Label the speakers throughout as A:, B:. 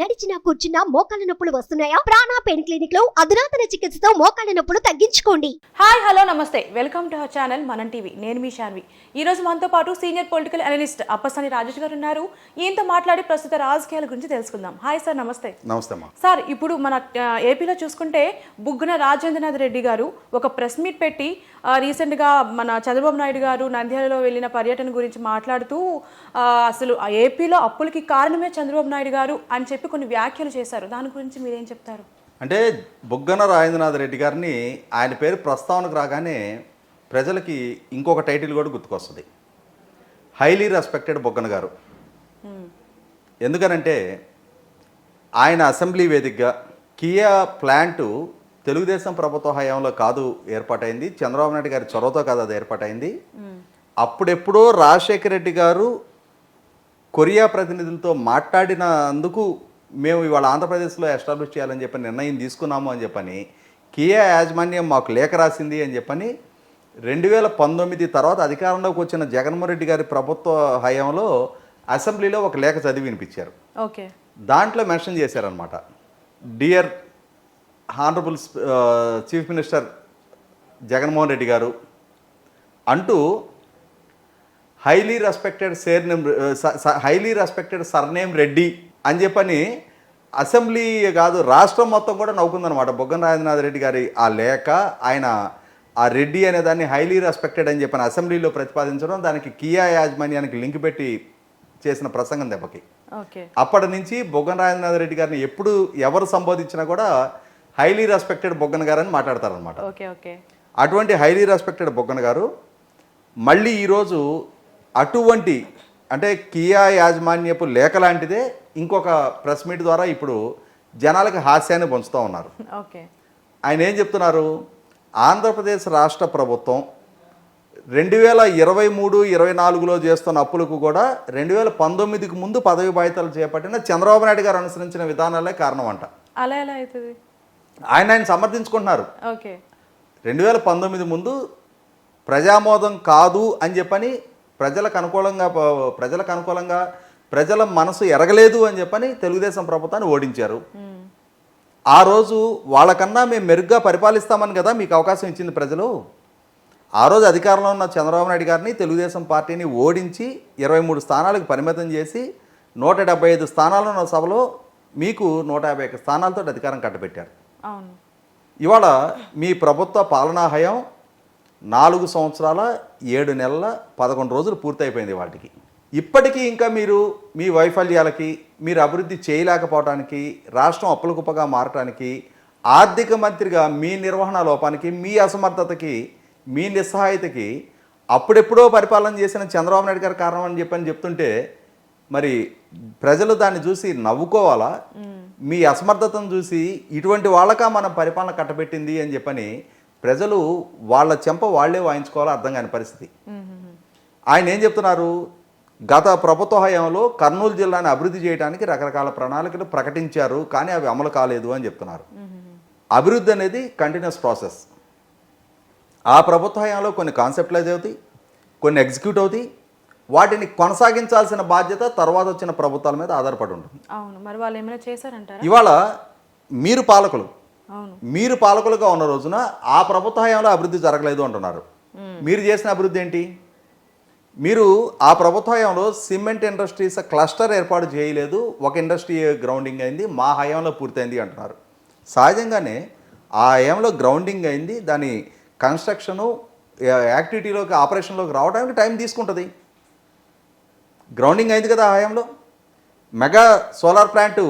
A: నడిచినా కూర్చున్నా మోకాళ్ళ నొప్పులు వస్తున్నాయా? ప్రాణ పెయిన్ క్లినిక్ లో అధునాతన చికిత్సతో మోకాళ్ళ నొప్పులు తగ్గించుకోండి.
B: హాయ్ హలో నమస్తే, వెల్కమ్ టు అవర్ ఛానల్ మనం టీవీ. నేను మీ శాన్వి. ఈ రోజు మనతో పాటు senior political analyst Appasani Rajesh గారు ఉన్నారు. ఈయనతో మాట్లాడి ప్రస్తుత రాజకీయాల గురించి తెలుసుకుందాం. హాయ్ సార్, నమస్తే.
C: నమస్తే
B: సార్, ఇప్పుడు మన ఏపీలో చూసుకుంటే బుగ్గన రాజేంద్రనాథ్ రెడ్డి గారు ఒక ప్రెస్ మీట్ పెట్టి రీసెంట్గా మన చంద్రబాబు నాయుడు గారు నంద్యాలలో వెళ్ళిన పర్యటన గురించి మాట్లాడుతూ అసలు ఏపీలో అప్పులకి కారణమే చంద్రబాబు నాయుడు గారు అని చెప్పి కొన్ని వ్యాఖ్యలు చేశారు. దాని గురించి మీరేం చెప్తారు?
C: అంటే బుగ్గన రాజేంద్రనాథ్ రెడ్డి గారిని ఆయన పేరు ప్రస్తావనకు రాగానే ప్రజలకి ఇంకొక టైటిల్ కూడా గుర్తుకొస్తుంది, హైలీ రెస్పెక్టెడ్ బుగ్గన గారు. ఎందుకనంటే ఆయన అసెంబ్లీ వేదికగా కియా ప్లాంటు తెలుగుదేశం ప్రభుత్వ హయాంలో కాదు ఏర్పాటైంది, చంద్రబాబు నాయుడు గారి చొరవతో కాదు అది ఏర్పాటైంది. అప్పుడెప్పుడో రాజశేఖర రెడ్డి గారు కొరియా ప్రతినిధులతో మాట్లాడినందుకు మేము ఇవాళ ఆంధ్రప్రదేశ్లో ఎస్టాబ్లిష్ చేయాలని చెప్పి నిర్ణయం తీసుకున్నాము అని చెప్పని కియా యాజమాన్యం మాకు లేఖ రాసింది అని చెప్పని 2019 తర్వాత అధికారంలోకి వచ్చిన జగన్మోహన్ రెడ్డి గారి ప్రభుత్వ హయాంలో అసెంబ్లీలో ఒక లేఖ చదివి వినిపించారు.
B: ఓకే,
C: దాంట్లో మెన్షన్ చేశారనమాట, dear honourable chief minister Jaganmohan Reddy గారు అంటూ హైలీ రెస్పెక్టెడ్ సర్నేమ్ రెడ్డి అని చెప్పని అసెంబ్లీ కాదు రాష్ట్రం మొత్తం కూడా నవ్వుకుందనమాట. బుగ్గన రాజేంద్రనాథ్ రెడ్డి గారి ఆ లేఖ, ఆయన ఆ రెడ్డి అనే దాన్ని హైలీ రెస్పెక్టెడ్ అని చెప్పని అసెంబ్లీలో ప్రతిపాదించడం, దానికి కియా యాజమాన్యానికి లింక్ పెట్టి చేసిన ప్రసంగం దెబ్బకి అప్పటి నుంచి బుగ్గన రాజేంద్రనాథ్ రెడ్డి గారిని ఎప్పుడు ఎవరు సంబోధించినా కూడా హైలీ రెస్పెక్టెడ్ బుగ్గన గారు అని మాట్లాడతారనమాట. అటువంటి హైలీ రెస్పెక్టెడ్ బుగ్గన గారు మళ్ళీ ఈరోజు అటువంటి అంటే కియా యాజమాన్యపు లేఖ లాంటిదే ఇంకొక ప్రెస్ మీట్ ద్వారా ఇప్పుడు జనాలకు హాస్యాన్ని పంచుతూ ఉన్నారు. ఆయన ఏం చెప్తున్నారు, ఆంధ్రప్రదేశ్ రాష్ట్ర ప్రభుత్వం 2023-24లో చేస్తున్న అప్పులకు కూడా 2019కి ముందు పదవి బాధ్యతలు చేపట్టిన చంద్రబాబు నాయుడు గారు అనుసరించిన విధానాలే కారణం అంట.
B: అలా ఎలా అవుతుంది?
C: ఆయన సమర్థించుకుంటున్నారు. 2019 ముందు ప్రజామోదం కాదు అని చెప్పని ప్రజలకు అనుకూలంగా ప్రజల మనసు ఎరగలేదు అని చెప్పని తెలుగుదేశం ప్రభుత్వాన్ని ఓడించారు. ఆ రోజు వాళ్ళకన్నా మేము మెరుగ్గా పరిపాలిస్తామని కదా మీకు అవకాశం ఇచ్చింది ప్రజలు. ఆ రోజు అధికారంలో ఉన్న చంద్రబాబు నాయుడు గారిని తెలుగుదేశం పార్టీని ఓడించి 23 స్థానాలకు పరిమితం చేసి 175 స్థానాలు ఉన్న సభలో మీకు 151 స్థానాలతో అధికారం కట్టబెట్టారు. ఇవాళ మీ ప్రభుత్వ పాలనా హయం 4 సంవత్సరాల 7 నెలల 11 రోజులు పూర్తయిపోయింది. వాటికి ఇప్పటికీ ఇంకా మీరు మీ వైఫల్యాలకి, మీరు అభివృద్ధి చేయలేకపోవటానికి, రాష్ట్రం అప్పుల కుప్పగా మారటానికి, ఆర్థిక మంత్రిగా మీ నిర్వహణ లోపానికి, మీ అసమర్థతకి, మీ నిస్సహాయతకి అప్పుడెప్పుడో పరిపాలన చేసిన చంద్రబాబు నాయుడు గారి కారణం అని చెప్తుంటే మరి ప్రజలు దాన్ని చూసి నవ్వుకోవాలా? మీ అసమర్థతను చూసి ఇటువంటి వాళ్ళకా మనం పరిపాలన కట్టబెట్టింది అని చెప్పని ప్రజలు వాళ్ళ చెంప వాళ్లే వాయించుకోవాలో అర్థం కాని పరిస్థితి. ఆయన ఏం చెప్తున్నారు, గత ప్రభుత్వ హయాంలో కర్నూలు జిల్లాని అభివృద్ధి చేయడానికి రకరకాల ప్రణాళికలు ప్రకటించారు, కానీ అవి అమలు కాలేదు అని చెప్తున్నారు. అభివృద్ధి అనేది కంటిన్యూస్ ప్రాసెస్. ఆ ప్రభుత్వ హయాంలో కొన్ని కాన్సెప్టలైజ్ అవుతాయి, కొన్ని ఎగ్జిక్యూట్ అవుతాయి, వాటిని కొనసాగించాల్సిన బాధ్యత తర్వాత వచ్చిన ప్రభుత్వాల మీద ఆధారపడి ఉంటుంది. ఇవాళ మీరు పాలకులుగా ఉన్న రోజున ఆ ప్రభుత్వ హయాంలో అభివృద్ధి జరగలేదు అంటున్నారు. మీరు చేసిన అభివృద్ధి ఏంటి? మీరు ఆ ప్రభుత్వ హయాంలో సిమెంట్ ఇండస్ట్రీస్ క్లస్టర్ ఏర్పాటు చేయలేదు, ఒక ఇండస్ట్రీ గ్రౌండింగ్ అయింది, మా హయాంలో పూర్తయింది అంటున్నారు. సహజంగానే ఆ హయాంలో గ్రౌండింగ్ అయింది, దాని కన్స్ట్రక్షను యాక్టివిటీలోకి ఆపరేషన్లోకి రావడానికి టైం తీసుకుంటుంది. గ్రౌండింగ్ అయింది కదా ఆ హయాంలో. మెగా సోలార్ ప్లాంట్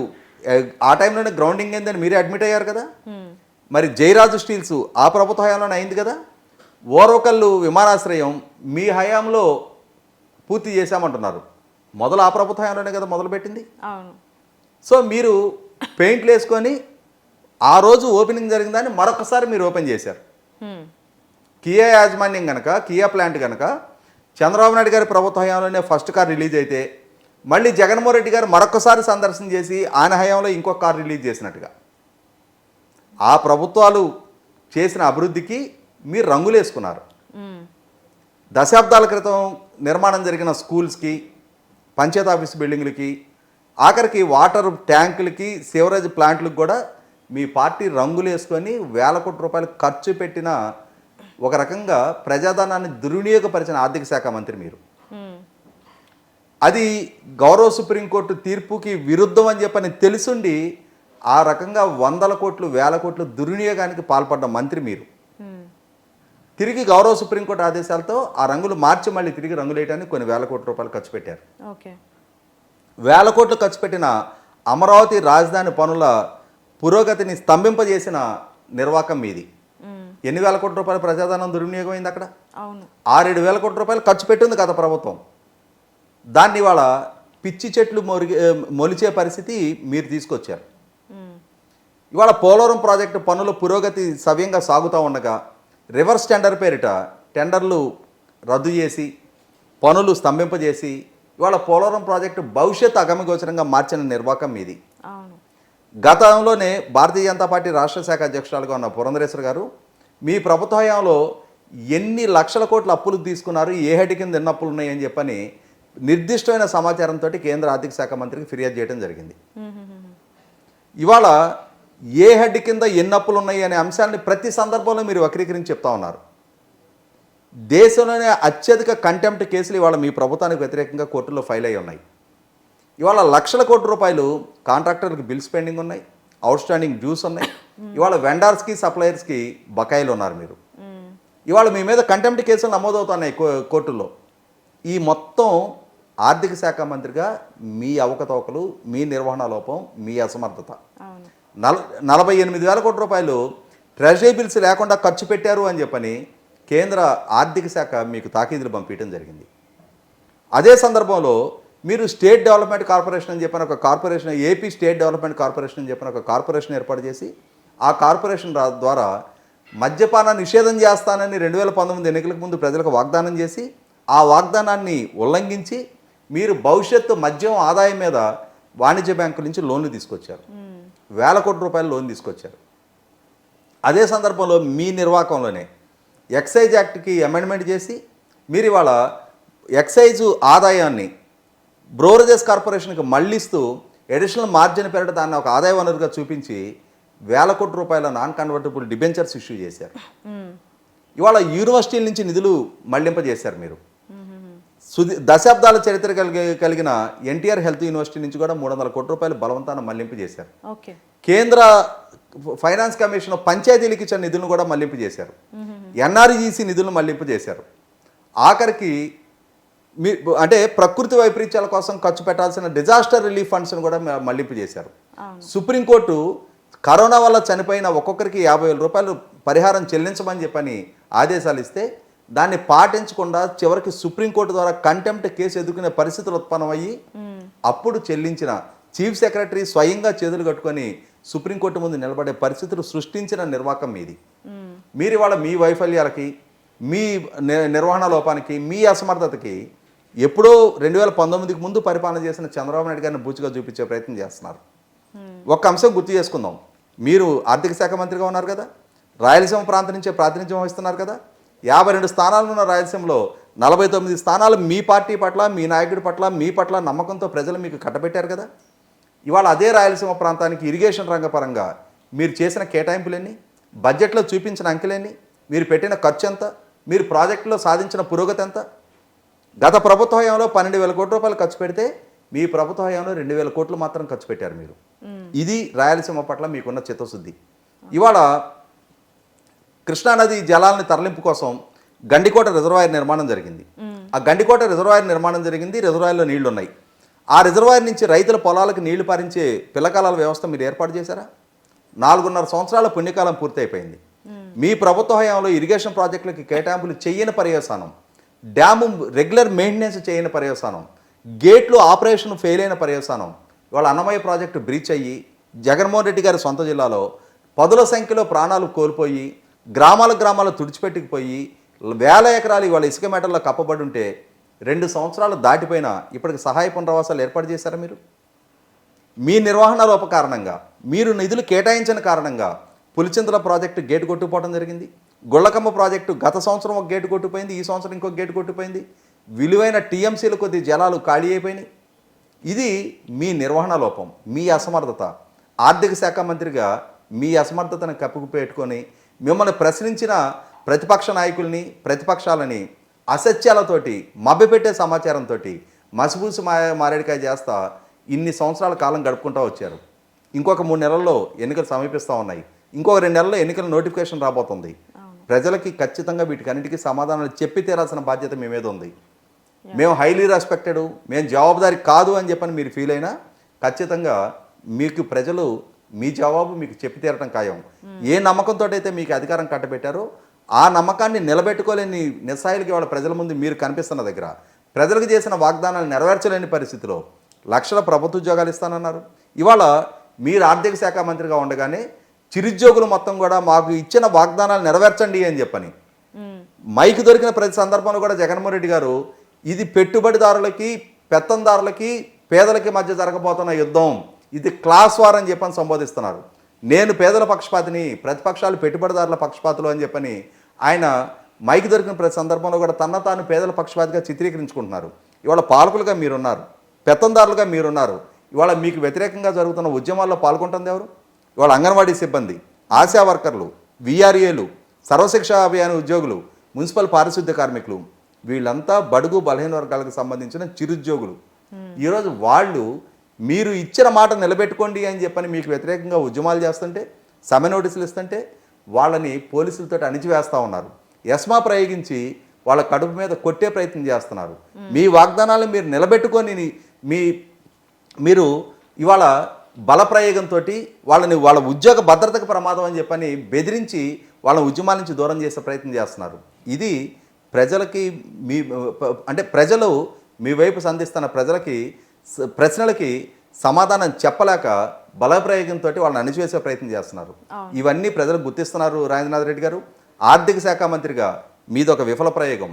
C: ఆ టైంలోనే గ్రౌండింగ్ అయిందని మీరే అడ్మిట్ అయ్యారు కదా. మరి జయరాజు స్టీల్స్ ఆ ప్రభుత్వ హయాంలోనే అయింది కదా. ఓరోకల్లు విమానాశ్రయం మీ హయాంలో పూర్తి చేశామంటున్నారు. మొదలు ఆ ప్రభుత్వ హయాంలోనే కదా మొదలుపెట్టింది. సో మీరు పెయింట్లు వేసుకొని ఆ రోజు ఓపెనింగ్ జరిగిందని మరొకసారి మీరు ఓపెన్ చేశారు. కియా యాజమాన్యం కనుక, కియా ప్లాంట్ కనుక చంద్రబాబు నాయుడు గారి ప్రభుత్వ హయాంలోనే ఫస్ట్ కార్ రిలీజ్ అయితే మళ్ళీ జగన్మోహన్ రెడ్డి గారు మరొకసారి సందర్శన చేసి ఆయన హయాంలో ఇంకొక కార్ రిలీజ్ చేసినట్టుగా ఆ ప్రభుత్వాలు చేసిన అభివృద్ధికి మీరు రంగులేసుకున్నారు. దశాబ్దాల క్రితం నిర్మాణం జరిగిన స్కూల్స్కి, పంచాయత్ ఆఫీస్ బిల్డింగ్లకి, ఆఖరికి వాటర్ ట్యాంకులకి సివరేజ్ ప్లాంట్లకు కూడా మీ పార్టీ రంగులు వేసుకొని వేల కోట్ల రూపాయలు ఖర్చు పెట్టిన ఒక రకంగా ప్రజాధనాన్ని దుర్వినియోగపరిచిన ఆర్థిక శాఖ మంత్రి మీరు. అది గౌరవ సుప్రీంకోర్టు తీర్పుకి విరుద్ధం అని చెప్పని తెలుసుండి ఆ రకంగా వందల కోట్లు వేల కోట్లు దుర్వినియోగానికి పాల్పడ్డ మంత్రి మీరు. తిరిగి గౌరవ సుప్రీంకోర్టు ఆదేశాలతో ఆ రంగులు మార్చి మళ్ళీ తిరిగి రంగులు వేయడానికి కొన్ని వేల కోట్ల రూపాయలు ఖర్చు పెట్టారు. వేల కోట్లు ఖర్చు పెట్టిన అమరావతి రాజధాని పనుల పురోగతిని స్తంభింపజేసిన నిర్వాకం మీది. ఎన్ని వేల కోట్ల రూపాయల ప్రజాధనం దుర్వినియోగం అయింది అక్కడ? 6-7 వేల కోట్ల రూపాయలు ఖర్చు పెట్టింది గత ప్రభుత్వం. దాన్ని ఇవాళ పిచ్చి చెట్లు మొలిచే పరిస్థితి మీరు తీసుకొచ్చారు. ఇవాళ పోలవరం ప్రాజెక్టు పనుల పురోగతి సవ్యంగా సాగుతూ ఉండగా రివర్స్ టెండర్ పేరిట టెండర్లు రద్దు చేసి పనులు స్తంభింపజేసి ఇవాళ పోలవరం ప్రాజెక్టు భవిష్యత్తు అగమ్యగోచరంగా మార్చిన నిర్వాకం మీది. గతంలోనే భారతీయ జనతా పార్టీ రాష్ట్ర శాఖ అధ్యక్షురాలుగా ఉన్న పురంధరేశ్వర్ గారు మీ ప్రభుత్వ హయాంలో ఎన్ని లక్షల కోట్ల అప్పులు తీసుకున్నారు, ఏ హెడ్ కింద ఎన్ని అప్పులు ఉన్నాయని చెప్పని నిర్దిష్టమైన సమాచారంతో కేంద్ర ఆర్థిక శాఖ మంత్రికి ఫిర్యాదు చేయడం జరిగింది. ఇవాళ ఏ హెడ్ కింద ఎన్ని అప్పులు ఉన్నాయి అనే అంశాన్ని ప్రతి సందర్భంలో మీరు వక్రీకరించి చెప్తా ఉన్నారు. దేశంలోనే అత్యధిక కంటెంప్ట్ కేసులు ఇవాళ మీ ప్రభుత్వానికి వ్యతిరేకంగా కోర్టులో ఫైల్ అయ్యి ఉన్నాయి. ఇవాళ లక్షల కోట్ల రూపాయలు కాంట్రాక్టర్లకు బిల్స్ పెండింగ్ ఉన్నాయి, అవుట్ స్టాండింగ్ డ్యూస్ ఉన్నాయి. ఇవాళ వెండర్స్కి సప్లయర్స్కి బకాయిలు ఉన్నారు మీరు. ఇవాళ మీ మీద కంటెంప్ట్ కేసులు నమోదవుతున్నాయి కోర్టుల్లో. ఈ మొత్తం ఆర్థిక శాఖ మంత్రిగా మీ అవకతవకలు, మీ నిర్వహణ లోపం, మీ అసమర్థత. 48,000 కోట్ల రూపాయలు ట్రెజరీ బిల్స్ లేకుండా ఖర్చు పెట్టారు అని చెప్పని కేంద్ర ఆర్థిక శాఖ మీకు తాకీదులు పంపించడం జరిగింది. అదే సందర్భంలో మీరు స్టేట్ డెవలప్మెంట్ కార్పొరేషన్ అని చెప్పిన ఒక corporation, AP state development corporation అని చెప్పిన ఒక కార్పొరేషన్ ఏర్పాటు చేసి ఆ కార్పొరేషన్ ద్వారా మద్యపాన నిషేధం చేస్తానని 2019 ఎన్నికలకు ముందు ప్రజలకు వాగ్దానం చేసి ఆ వాగ్దానాన్ని ఉల్లంఘించి మీరు భవిష్యత్తు మద్యం ఆదాయం మీద వాణిజ్య బ్యాంకుల నుంచి లోన్లు తీసుకొచ్చారు. వేల కోట్ల రూపాయలు లోన్ తీసుకొచ్చారు. అదే సందర్భంలో మీ నిర్వాహకంలోనే ఎక్సైజ్ యాక్ట్కి అమెండ్మెంట్ చేసి మీరు ఇవాళ ఎక్సైజ్ ఆదాయాన్ని బ్రోవరేజెస్ కార్పొరేషన్కి మళ్ళిస్తూ అడిషనల్ మార్జిన్ పేరిట దాన్ని ఒక ఆదాయ వనరుగా చూపించి వేల కోట్ల రూపాయల నాన్ కన్వర్టబుల్ డిబెంచర్స్ ఇష్యూ చేశారు. ఇవాళ యూనివర్సిటీల నుంచి నిధులు మళ్లింపజేశారు మీరు. దశాబ్దాల చరిత్ర కలిగిన ఎన్టీఆర్ హెల్త్ యూనివర్సిటీ నుంచి కూడా 300 కోట్ల రూపాయలు బలవంతాన మళ్లింపు చేశారు. కేంద్ర ఫైనాన్స్ కమిషన్ పంచాయతీలకు ఇచ్చిన నిధులను కూడా మళ్లింపు చేశారు. ఎన్ఆర్జీసీ నిధులను మళ్లింపు చేశారు. ఆఖరికి మీ అంటే ప్రకృతి వైపరీత్యాల కోసం ఖర్చు పెట్టాల్సిన డిజాస్టర్ రిలీఫ్ ఫండ్స్ను కూడా మళ్లింపు చేశారు. సుప్రీంకోర్టు కరోనా వల్ల చనిపోయిన ఒక్కొక్కరికి 50,000 రూపాయలు పరిహారం చెల్లించమని చెప్పని ఆదేశాలు ఇస్తే దాన్ని పాటించకుండా చివరికి సుప్రీంకోర్టు ద్వారా కంటెంప్ట్ కేసు ఎదుర్కొనే పరిస్థితులు ఉత్పన్నమయ్యి అప్పుడు చెల్లించిన చీఫ్ సెక్రటరీ స్వయంగా చేతులు కట్టుకొని సుప్రీంకోర్టు ముందు నిలబడే పరిస్థితులు సృష్టించిన నిర్వాకం మీది. మీరు ఇవాళ మీ వైఫల్యాలకి, మీ నిర్వహణ లోపానికి, మీ అసమర్థతకి ఎప్పుడో 2019కి ముందు పరిపాలన చేసిన చంద్రబాబు నాయుడు గారిని బూచిగా చూపించే ప్రయత్నం చేస్తున్నారు. ఒక్క అంశం గుర్తు చేసుకుందాం. మీరు ఆర్థిక శాఖ మంత్రిగా ఉన్నారు కదా, రాయలసీమ ప్రాంతం నుంచే ప్రాతినిధ్యం వహిస్తున్నారు కదా. 52 స్థానాలు ఉన్న రాయలసీమలో 49 స్థానాలు మీ పార్టీ పట్ల, మీ నాయకుడి పట్ల, మీ పట్ల నమ్మకంతో ప్రజలు మీకు కట్టబెట్టారు కదా. ఇవాళ అదే రాయలసీమ ప్రాంతానికి ఇరిగేషన్ రంగపరంగా మీరు చేసిన కేటాయింపులెన్ని, బడ్జెట్లో చూపించిన అంకెలెన్ని, మీరు పెట్టిన ఖర్చు ఎంత, మీరు ప్రాజెక్టులో సాధించిన పురోగతి ఎంత? గత ప్రభుత్వ హయాంలో 12,000 కోట్ల రూపాయలు ఖర్చు పెడితే మీ ప్రభుత్వ హయాంలో 2,000 కోట్లు మాత్రం ఖర్చు పెట్టారు మీరు. ఇది రాయలసీమ పట్ల మీకున్న చిత్తశుద్ధి. ఇవాళ కృష్ణానది జలాలని తరలింపు కోసం గండికోట రిజర్వాయర్ నిర్మాణం జరిగింది. ఆ గండికోట రిజర్వాయర్ నిర్మాణం జరిగింది. రిజర్వాయర్లో నీళ్లు ఉన్నాయి. ఆ రిజర్వాయర్ నుంచి రైతుల పొలాలకు నీళ్లు పారించే పిల్లకాలాల వ్యవస్థ మీరు ఏర్పాటు చేశారా? 4.5 సంవత్సరాల పుణ్యకాలం పూర్తయిపోయింది. మీ ప్రభుత్వ హయాంలో ఇరిగేషన్ ప్రాజెక్టులకి కేటాయింపులు చేయని పర్యవసానం, డ్యాము రెగ్యులర్ మెయింటెనెన్స్ చేయని పర్యవసానం, గేట్లు ఆపరేషన్ ఫెయిల్ అయిన పర్యవసానం, ఇవాళ అన్నమయ్య ప్రాజెక్టు బ్రీచ్ అయ్యి జగన్మోహన్ రెడ్డి గారి సొంత జిల్లాలో 10ల సంఖ్యలో ప్రాణాలు కోల్పోయి గ్రామాలు తుడిచిపెట్టుకుపోయి వేల ఎకరాలు ఇవాళ ఇసుక మేటల్లో కప్పబడి ఉంటే 2 సంవత్సరాలు దాటిపోయినా ఇప్పటికి సహాయ పునరావాసాలు ఏర్పాటు చేశారా మీరు? మీ నిర్వహణ లోప కారణంగా, మీరు నిధులు కేటాయించిన కారణంగా పులిచింతల ప్రాజెక్టు గేటు కొట్టుకుపోవడం జరిగింది. గుళ్ళకమ్మ ప్రాజెక్టు గత సంవత్సరం ఒక గేటు కొట్టుకుపోయింది, ఈ సంవత్సరం ఇంకొక గేటు కొట్టుకుపోయింది. విలువైన టీఎంసీలు కొద్ది జలాలు ఖాళీ అయిపోయినాయి. ఇది మీ నిర్వహణ లోపం, మీ అసమర్థత. ఆర్థిక శాఖ మంత్రిగా మీ అసమర్థతను కప్పుకుపెట్టుకొని మిమ్మల్ని ప్రశ్నించిన ప్రతిపక్ష నాయకుల్ని, ప్రతిపక్షాలని అసత్యాలతోటి, మభ్యపెట్టే సమాచారంతో మసిపూసి మారేడికాయ చేస్తా ఇన్ని సంవత్సరాల కాలం గడుపుకుంటూ వచ్చారు. ఇంకొక 3 నెలల్లో ఎన్నికలు సమీపిస్తూ ఉన్నాయి. ఇంకొక 2 నెలల్లో ఎన్నికల నోటిఫికేషన్ రాబోతుంది. ప్రజలకి ఖచ్చితంగా వీటికన్నిటికీ సమాధానాలు చెప్పి తీరాల్సిన బాధ్యత మీ మీద ఉంది. మేము హైలీ రెస్పెక్టెడ్, మేము జవాబుదారీ కాదు అని చెప్పని మీరు ఫీల్ అయినా ఖచ్చితంగా మీకు ప్రజలు మీ జవాబు మీకు చెప్పి తీరటం ఖాయం. ఏ నమ్మకంతో అయితే మీకు అధికారం కట్టబెట్టారో ఆ నమ్మకాన్ని నిలబెట్టుకోలేని నిస్సాయులకి వాళ్ళ ప్రజల ముందు మీరు కనిపిస్తున్న దగ్గర ప్రజలకు చేసిన వాగ్దానాలు నెరవేర్చలేని పరిస్థితిలో లక్షల ప్రభుత్వ ఉద్యోగాలు ఇస్తానన్నారు. ఇవాళ మీరు ఆర్థిక శాఖ మంత్రిగా ఉండగానే చిరుద్యోగులు మొత్తం కూడా మాకు ఇచ్చిన వాగ్దానాలు నెరవేర్చండి అని చెప్పని మైక్ దొరికిన ప్రతి సందర్భంలో కూడా జగన్మోహన్ రెడ్డి గారు ఇది పెట్టుబడిదారులకి, పెత్తందారులకి, పేదలకి మధ్య జరగబోతున్న యుద్ధం, ఇది క్లాస్ వార్ అని చెప్పని సంబోధిస్తున్నారు. నేను పేదల పక్షపాతిని, ప్రతిపక్షాలు పెట్టుబడిదారుల పక్షపాతులు అని చెప్పని ఆయన మైక్ దొరికిన ప్రతి సందర్భంలో కూడా తాను పేదల పక్షపాతిగా చిత్రీకరించుకుంటున్నారు. ఇవాళ పాలకులుగా మీరున్నారు, పెత్తందారులుగా మీరున్నారు. ఇవాళ మీకు వ్యతిరేకంగా జరుగుతున్న ఉద్యమాల్లో పాల్గొంటుంది ఎవరు? ఇవాళ అంగన్వాడీ సిబ్బంది, ఆశా వర్కర్లు, విఆర్ఏలు, సర్వశిక్షా అభియాన ఉద్యోగులు, మున్సిపల్ పారిశుద్ధ్య కార్మికులు, వీళ్ళంతా బడుగు బలహీన వర్గాలకు సంబంధించిన చిరుద్యోగులు. ఈరోజు వాళ్ళు మీరు ఇచ్చిన మాట నిలబెట్టుకోండి అని చెప్పని మీకు వ్యతిరేకంగా ఉద్యమాలు చేస్తుంటే, సమ్మె నోటీసులు ఇస్తుంటే వాళ్ళని పోలీసులతో అణిచివేస్తూ ఉన్నారు. ఎస్మా ప్రయోగించి వాళ్ళ కడుపు మీద కొట్టే ప్రయత్నం చేస్తున్నారు. మీ వాగ్దానాలు మీరు నిలబెట్టుకొని మీరు ఇవాళ బలప్రయోగంతో వాళ్ళ ఉద్యోగ భద్రతకు ప్రమాదం అని చెప్పని బెదిరించి వాళ్ళ ఉద్యమాల నుంచి దూరం చేసే ప్రయత్నం చేస్తున్నారు. ఇది ప్రజలకి ప్రజలు మీ వైపు సంధిస్తున్న ప్రశ్నలకి సమాధానం చెప్పలేక బలప్రయోగంతో వాళ్ళని అణిచివేసే ప్రయత్నం చేస్తున్నారు. ఇవన్నీ ప్రజలు గుర్తిస్తున్నారు. రాజేంద్రనాథ్ రెడ్డి గారు ఆర్థిక శాఖ మంత్రిగా మీదొక విఫల ప్రయోగం.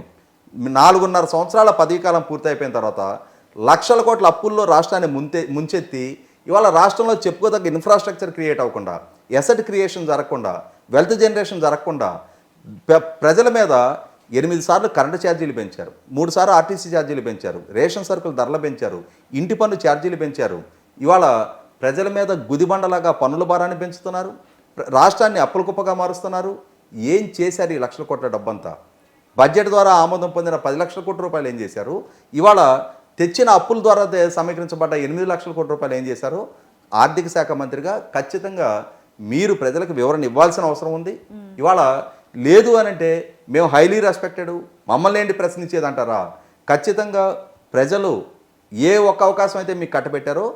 C: 4.5 సంవత్సరాల పదవీకాలం పూర్తయిపోయిన తర్వాత లక్షల కోట్ల అప్పుల్లో రాష్ట్రాన్ని ముంచెత్తి ఇవాళ రాష్ట్రంలో చెప్పుకోదగ్గ ఇన్ఫ్రాస్ట్రక్చర్ క్రియేట్ అవ్వకుండా, ఎసెట్ క్రియేషన్ జరగకుండా, వెల్త్ జనరేషన్ జరగకుండా ప్రజల మీద 8 సార్లు కరెంటు ఛార్జీలు పెంచారు, 3 సార్లు ఆర్టీసీ ఛార్జీలు పెంచారు, రేషన్ సరుకులు ధరలు పెంచారు, ఇంటి పన్ను ఛార్జీలు పెంచారు. ఇవాళ ప్రజల మీద గుదిబండలాగా పన్నుల భారాన్ని పెంచుతున్నారు, రాష్ట్రాన్ని అప్పుల కుప్పగా మారుస్తున్నారు. ఏం చేశారు ఈ లక్షల కోట్ల డబ్బంతా? బడ్జెట్ ద్వారా ఆమోదం పొందిన 10 లక్షల కోట్ల రూపాయలు ఏం చేశారు? ఇవాళ తెచ్చిన అప్పుల ద్వారా సమీకరించబడ్డ 8 లక్షల కోట్ల రూపాయలు ఏం చేశారు? ఆర్థిక శాఖ మంత్రిగా ఖచ్చితంగా మీరు ప్రజలకు వివరణ ఇవ్వాల్సిన అవసరం ఉంది. ఇవాళ లేదు అని అంటే మేము హైలీ రెస్పెక్టెడ్, మమ్మల్ని ఏంటి ప్రశ్నించేది అంటారా? ఖచ్చితంగా ప్రజలు ఏ ఒక్క అవకాశం అయితే మీకు కట్టబెట్టారో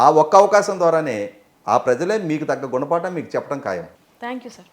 C: ఆ ఒక్క అవకాశం ద్వారానే ఆ ప్రజలే మీకు తగ్గ గుణపాఠం మీకు చెప్పడం ఖాయం.
B: Thank you sir.